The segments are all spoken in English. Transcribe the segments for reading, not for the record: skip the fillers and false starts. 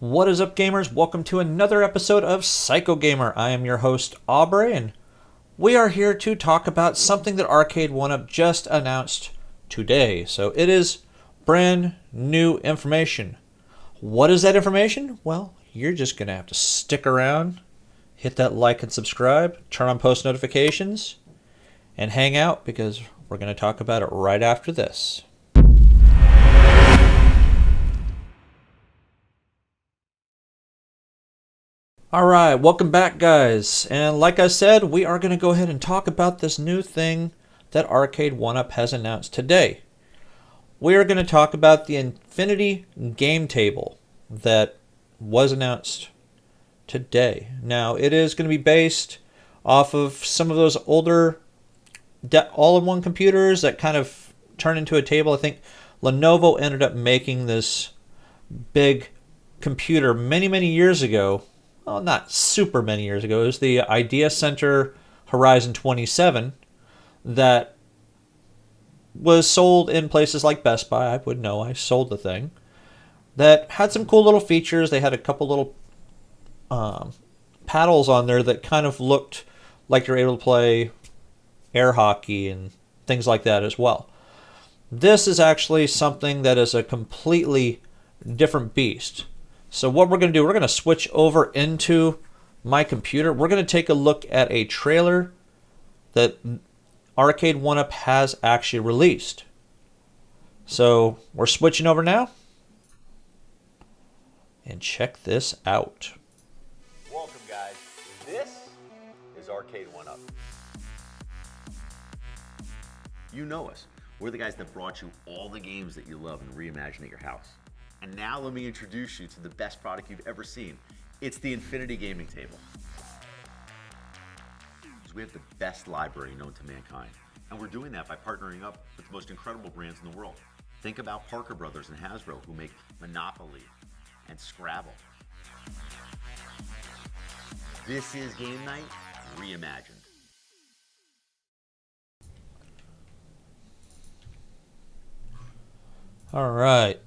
What is up, gamers? Welcome to another episode of Psycho Gamer. I am your host, Aubrey, and we are here to talk about something that Arcade1up just announced today. So it is brand new information. What is that information? Well, you're just going to have to stick around, hit that like and subscribe, turn on post notifications, and hang out because we're going to talk about it right after this. Alright, welcome back, guys. And like I said, we are going to go ahead and talk about this new thing that Arcade1up has announced today. We are going to talk about the Infinity Game Table that was announced today. Now, it is going to be based off of some of those older all-in-one computers that kind of turn into a table. I think Lenovo ended up making this big computer many years ago. Well, not super many years ago. It was the Idea Center Horizon 27 that was sold in places like Best Buy. I would know. I sold the thing. That had some cool little features. They had a couple little paddles on there that kind of looked like you're able to play air hockey and things like that as well. This is actually something that is a completely different beast. So what we're going to do, we're going to switch over into my computer. We're going to take a look at a trailer that Arcade1up has actually released. So we're switching over now. And check this out. Welcome, guys. This is Arcade1up. You know us. We're the guys that brought you all the games that you love and reimagine at your house. And now let me introduce you to the best product you've ever seen. It's the Infinity Gaming Table. So we have the best library known to mankind. And we're doing that by partnering up with the most incredible brands in the world. Think about Parker Brothers and Hasbro, who make Monopoly and Scrabble. This is Game Night reimagined. All right.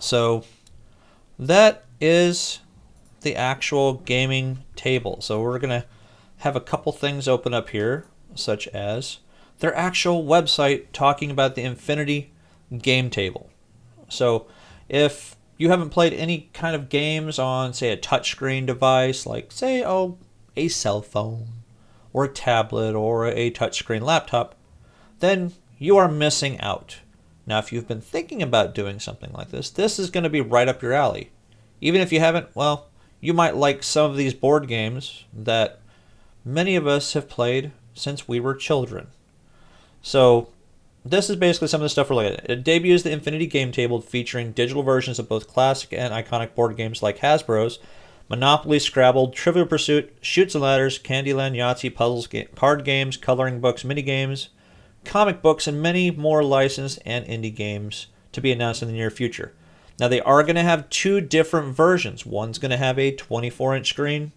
So that is the actual gaming table. So we're going to have a couple things open up here, such as their actual website talking about the Infinity Game Table. So if you haven't played any kind of games on, say, a touchscreen device, like, say, a cell phone or a tablet or a touchscreen laptop, then you are missing out. Now, if you've been thinking about doing something like this is going to be right up your alley. Even if you haven't, well, you might like some of these board games that many of us have played since we were children. So, this is basically some of the stuff we're looking at. It debuts the Infinity Game Table featuring digital versions of both classic and iconic board games like Hasbro's Monopoly, Scrabble, Trivial Pursuit, Chutes and Ladders, Candyland, Yahtzee, puzzles, card games, coloring books, minigames, comic books, and many more licensed and indie games to be announced in the near future. Now, they are going to have two different versions. One's going to have a 24-inch screen.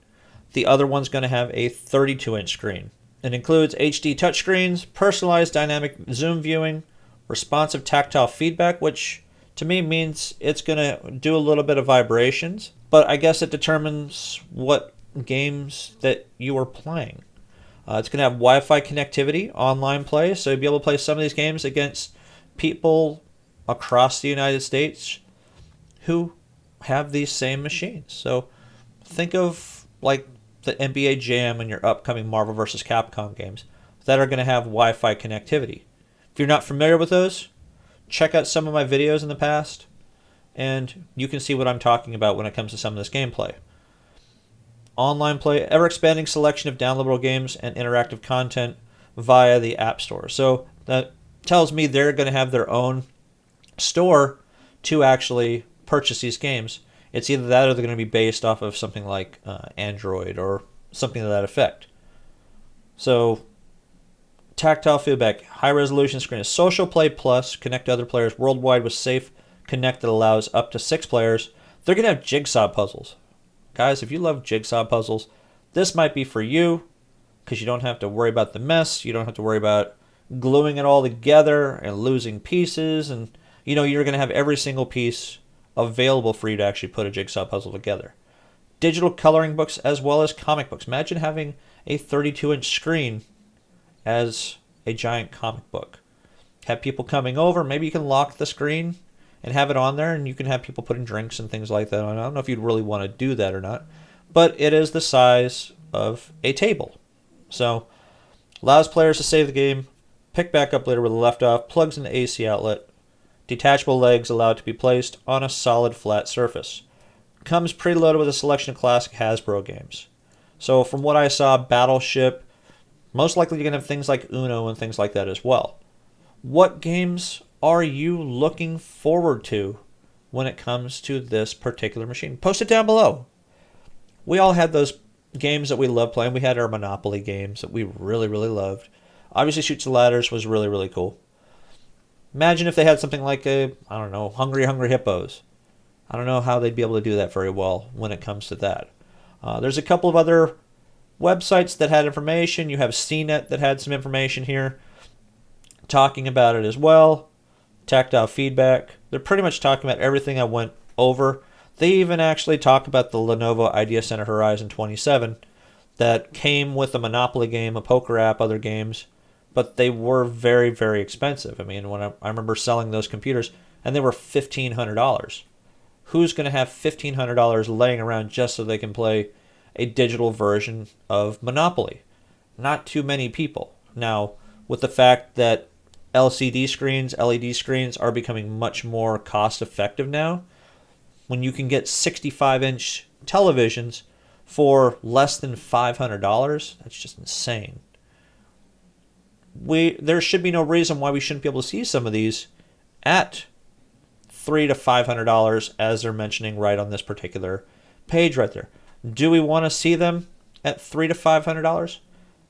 The other one's going to have a 32-inch screen. It includes HD touchscreens, personalized dynamic zoom viewing, responsive tactile feedback, which to me means it's going to do a little bit of vibrations, but I guess it determines what games that you are playing. It's going to have Wi-Fi connectivity, online play, so you'll be able to play some of these games against people across the United States who have these same machines. So think of like the NBA Jam and your upcoming Marvel vs. Capcom games that are going to have Wi-Fi connectivity. If you're not familiar with those, check out some of my videos in the past, and you can see what I'm talking about when it comes to some of this gameplay. Online play, ever-expanding selection of downloadable games and interactive content via the App Store. So that tells me they're going to have their own store to actually purchase these games. It's either that or they're going to be based off of something like Android or something to that effect. So, tactile feedback, high-resolution screen, Social Play Plus, connect to other players worldwide with Safe Connect that allows up to 6 players. They're going to have jigsaw puzzles. Guys, if you love jigsaw puzzles, this might be for you because you don't have to worry about the mess. You don't have to worry about gluing it all together and losing pieces. And, you're going to have every single piece available for you to actually put a jigsaw puzzle together. Digital coloring books as well as comic books. Imagine having a 32-inch screen as a giant comic book. Have people coming over. Maybe you can lock the screen and have it on there, and you can have people putting drinks and things like that on. I don't know if you'd really want to do that or not, but it is the size of a table. So allows players to save the game, pick back up later where they left off, plugs in the AC outlet, detachable legs allowed to be placed on a solid flat surface. Comes preloaded with a selection of classic Hasbro games. So from what I saw, Battleship, most likely you're going to have things like Uno and things like that as well. What games are you looking forward to when it comes to this particular machine? Post it down below. We all had those games that we loved playing. We had our Monopoly games that we really, really loved. Obviously, Chutes and Ladders was really, really cool. Imagine if they had something like Hungry Hungry Hippos. I don't know how they'd be able to do that very well when it comes to that. There's a couple of other websites that had information. You have CNET that had some information here talking about it as well. Tactile feedback. They're pretty much talking about everything I went over. They even actually talk about the Lenovo Idea Center Horizon 27 that came with a Monopoly game, a poker app, other games, but they were very, very expensive. I mean, when I remember selling those computers, and they were $1,500. Who's going to have $1,500 laying around just so they can play a digital version of Monopoly? Not too many people. Now, with the fact that LCD screens, LED screens are becoming much more cost effective now, when you can get 65-inch televisions for less than $500, that's just insane. There should be no reason why we shouldn't be able to see some of these at $300 to $500 as they're mentioning right on this particular page right there. Do we want to see them at $300 to $500?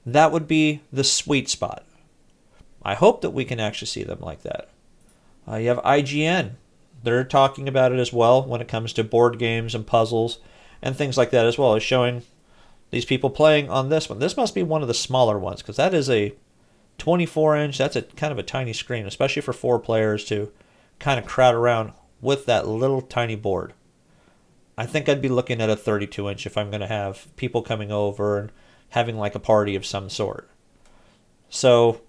That would be the sweet spot. I hope that we can actually see them like that. You have IGN. They're talking about it as well when it comes to board games and puzzles and things like that as well. It's showing these people playing on this one. This must be one of the smaller ones because that is a 24-inch. That's a kind of a tiny screen, especially for 4 players to kind of crowd around with that little tiny board. I think I'd be looking at a 32-inch if I'm going to have people coming over and having like a party of some sort. So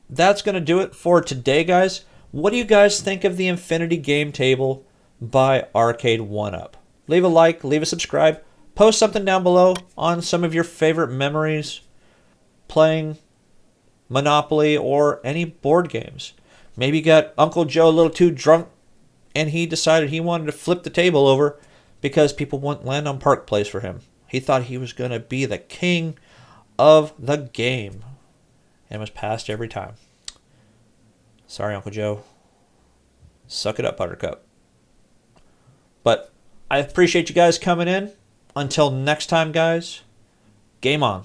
that's going to do it for today, guys. What do you guys think of the Infinity Game Table by Arcade1up? Leave a like, leave a subscribe, post something down below on some of your favorite memories playing Monopoly or any board games. Maybe you got Uncle Joe a little too drunk and he decided he wanted to flip the table over because people wouldn't land on Park Place for him. He thought he was going to be the king of the game and was passed every time. Sorry, Uncle Joe. Suck it up, Buttercup. But I appreciate you guys coming in. Until next time, guys, game on.